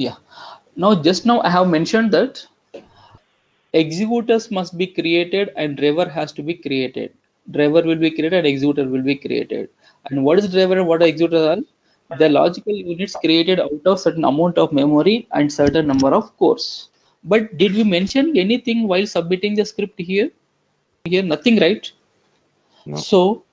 Yeah. Now just now I have mentioned that executors must be created and driver has to be created. Driver will be created and executor will be created. And what is driver and what are executors are? The logical units created out of certain amount of memory and certain number of cores. But did we mention anything while submitting the script here? Here nothing, right? No. So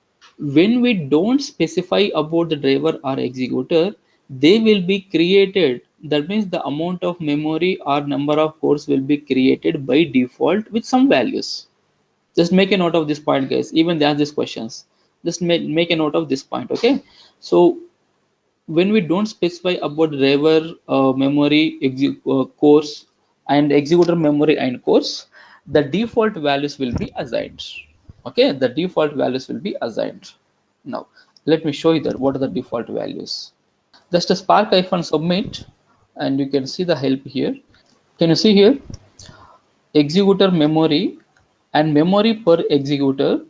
when we don't specify about the driver or executor, they will be created. That means the amount of memory or number of cores will be created by default with some values. Just make a note of this point, guys. Even they ask these questions. Just make a note of this point, okay? So when we don't specify about driver memory cores and executor memory and cores, the default values will be assigned. Okay, the default values will be assigned. Now let me show you that what are the default values. Just a spark submit and you can see the help here. Can you see here executor memory and memory per executor?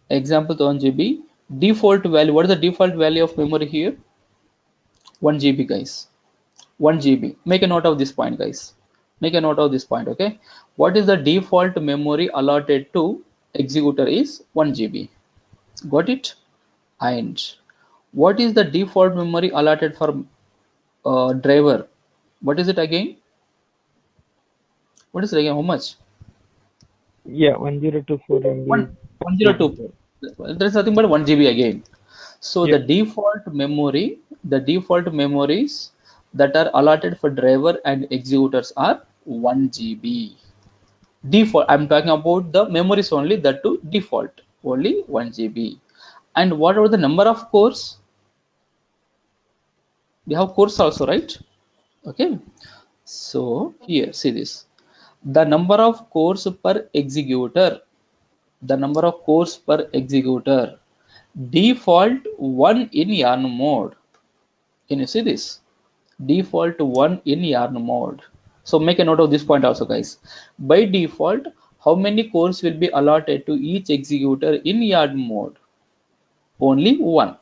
Example 1 GB default value. What is the default value of memory here? 1 GB, guys. 1 GB. Make a note of this point, guys. Make a note of this point, okay? What is the default memory allotted to executor is 1 GB. Got it? And what is the default memory allotted for driver? What is it again? What is it again? How much? Yeah, 1024 MB. 1024. There is nothing but 1 GB again. So Yeah. the default memories that are allotted for driver and executors are 1 GB. Default, I'm talking about the memories only, that to default, only 1 GB. And what are the number of cores? We have cores also, right? Okay. So here, see this. The number of cores per executor, the number of cores per executor, default 1 in yarn mode. Can you see this? Default 1 in yarn mode. So make a note of this point also, guys. By default, how many cores will be allotted to each executor in yarn mode? Only 1.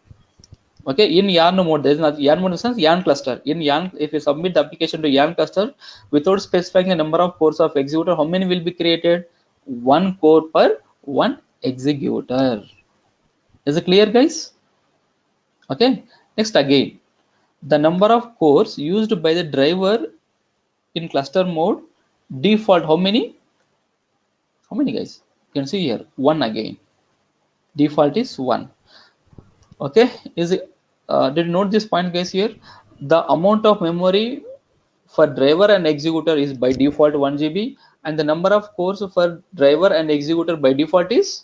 Okay, in yarn mode, there is not yarn mode in the sense yarn cluster. In yarn, if you submit the application to yarn cluster without specifying the number of cores of executor, how many will be created? 1 core per 1 executor. Is it clear, guys? Okay. Next again, the number of cores used by the driver in cluster mode, default how many? How many, guys? You can see here 1 again. Default is 1. Okay, is it did you note this point, guys? Here the amount of memory for driver and executor is by default 1 GB, and the number of cores for driver and executor by default is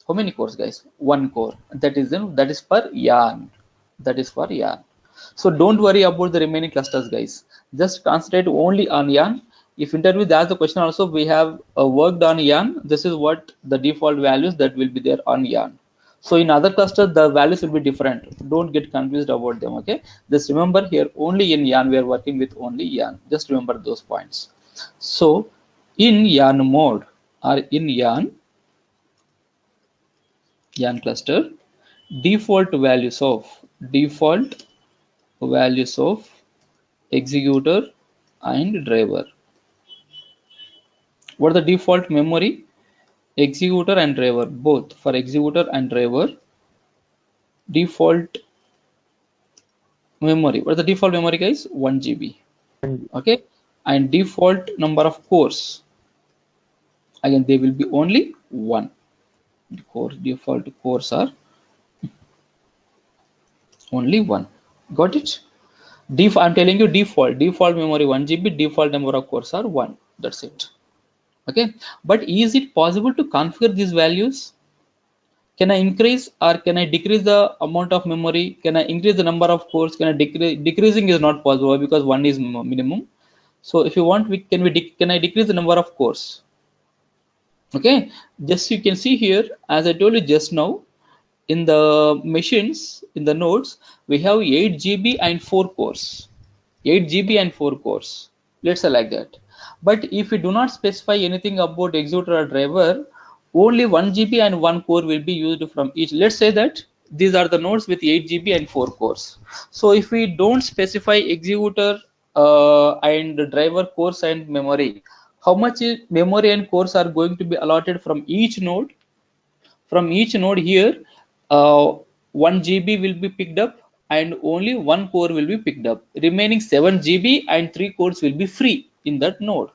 how many cores, guys? 1 core. That is per yarn. That is for yarn. So don't worry about the remaining clusters, guys. Just concentrate only on yarn. If interview they ask the question also, we have worked on yarn. This is what the default values that will be there on yarn. So in other clusters, the values will be different. Don't get confused about them. Okay. Just remember here only in yarn we are working with only yarn. Just remember those points. So in yarn mode or in yarn cluster, default values of executor and driver. What are the default memory? Executor and driver, both for executor and driver. Default memory. What is the default memory, guys? 1 GB. Okay. And default number of cores. Again, they will be only 1. Default cores are only 1. Got it? I'm telling you default memory 1 GB, default number of cores are 1. That's it. Okay. But is it possible to configure these values? Can I increase or can I decrease the amount of memory? Can I increase the number of cores? Can I decrease? Decreasing is not possible because 1 is minimum. So if you want, can I decrease the number of cores? Okay, just you can see here, as I told you just now, in the machines, in the nodes, we have 8 GB and 4 cores. 8 GB and 4 cores. Let's say like that. But if we do not specify anything about executor or driver, only 1 GB and 1 core will be used from each. Let's say that these are the nodes with 8 GB and 4 cores. So if we don't specify executor and driver cores and memory. How much memory and cores are going to be allotted from each node? From each node here, 1 GB will be picked up and only one core will be picked up. Remaining 7 GB and 3 cores will be free in that node.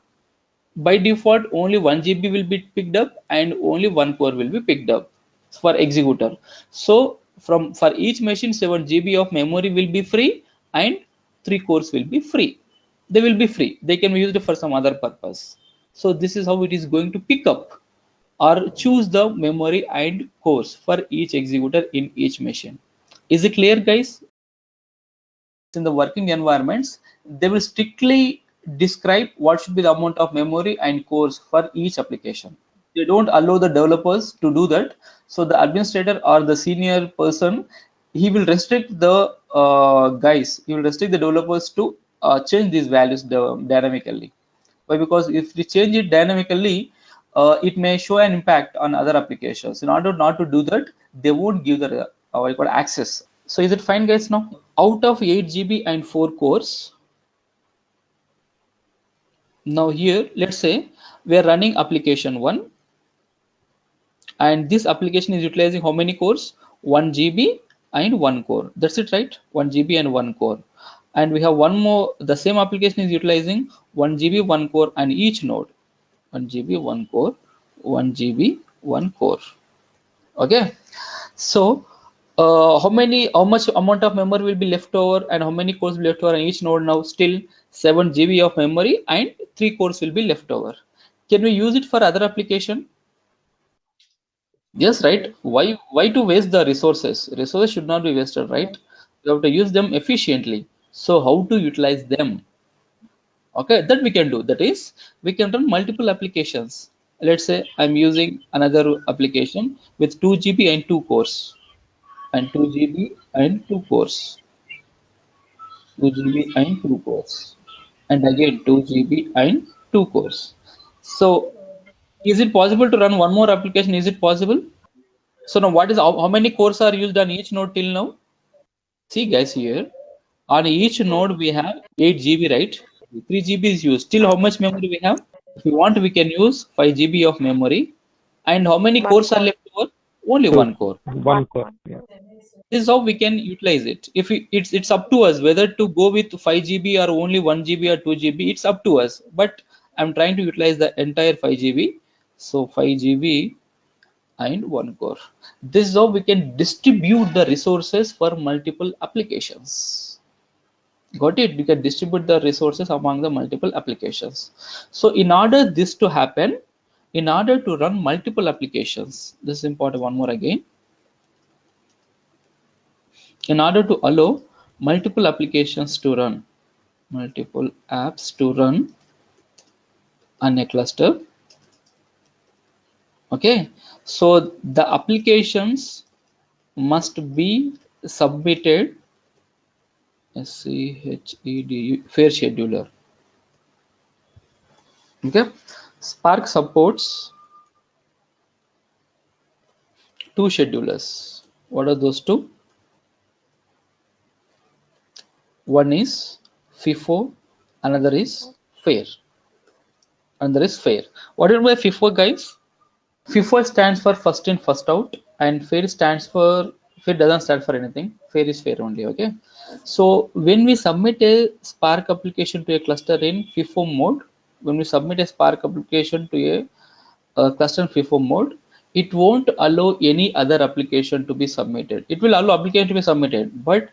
By default, only 1 GB will be picked up and only one core will be picked up for executor. So for each machine, 7 GB of memory will be free and 3 cores will be free. They will be free. They can be used for some other purpose. So this is how it is going to pick up or choose the memory and cores for each executor in each machine. Is it clear, guys? In the working environments, they will strictly describe what should be the amount of memory and cores for each application. They don't allow the developers to do that. So the administrator or the senior person, he will restrict the he will restrict the developers to change these values dynamically. Why? Because if we change it dynamically, it may show an impact on other applications. In order not to do that, they won't give the what you call access. So is it fine, guys? Now, out of 8 GB and 4 cores, now here, let's say we are running application 1, and this application is utilizing how many cores? 1 GB and 1 core. That's it, right? 1 GB and 1 core. And we have one more, the same application is utilizing 1 GB, 1 core on each node. 1 GB, 1 core, 1 GB, 1 core. Okay. So how much amount of memory will be left over and how many cores will be left over on each node? Now still 7 GB of memory and 3 cores will be left over. Can we use it for other application? Yes, right. Why to waste the resources? Resources should not be wasted, right? You have to use them efficiently. So how to utilize them? Okay, that we can do. That is, we can run multiple applications. Let's say I'm using another application with 2 GB and 2 cores, and 2 GB and 2 cores, 2 GB and 2 cores, and again 2 GB and 2 cores. So is it possible to run one more application? Is it possible? So now what is how many cores are used on each node till now? See guys, here on each node we have 8 GB, right? 3 GB is used. Still how much memory we have? If we want, we can use 5 GB of memory. And how many cores are left over? Only Two. one core. One core. Yeah. This is how we can utilize it. If it's up to us whether to go with 5 GB or only 1 GB or 2 GB. It's up to us. But I'm trying to utilize the entire 5 GB. So 5 GB and one core. This is how we can distribute the resources for multiple applications. Got it? We can distribute the resources among the multiple applications. So in order this to happen, in order to run multiple applications, this is important one more again. In order to allow multiple applications to run, multiple apps to run on a cluster. Okay, so the applications must be submitted SCHEDU fair scheduler. Okay, Spark supports 2 schedulers. What are those two? One is FIFO, another is FAIR. Another is FAIR. What do you mean by FIFO, guys? FIFO stands for first in, first out, and FAIR stands for FAIR doesn't stand for anything. FAIR is FAIR only. Okay. So when we submit a Spark application to a cluster in FIFO mode, when we submit a Spark application to a cluster in FIFO mode, it won't allow any other application to be submitted. It will allow application to be submitted, but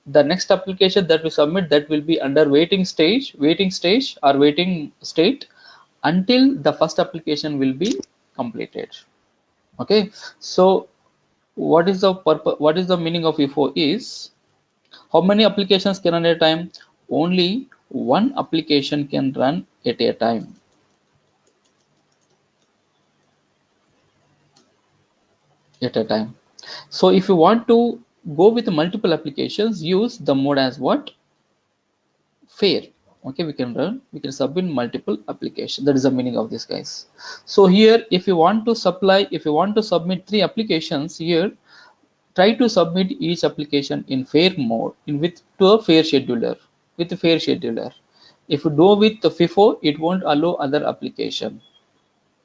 the next application that we submit, that will be under waiting stage or waiting state until the first application will be completed. Okay, so what is the purpose, what is the meaning of FIFO is how many applications can run at a time? Only one application can run at a time. So if you want to go with multiple applications, use the mode as what? FAIR. Okay, we can submit multiple applications. That is the meaning of this, guys. So here, if you want to submit 3 applications here, try to submit each application in FAIR mode with to a FAIR scheduler. with fair scheduler. If you do with the FIFO, it won't allow other application.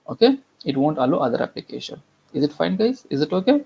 Okay, it won't allow other application. Is it fine, guys? Is it okay?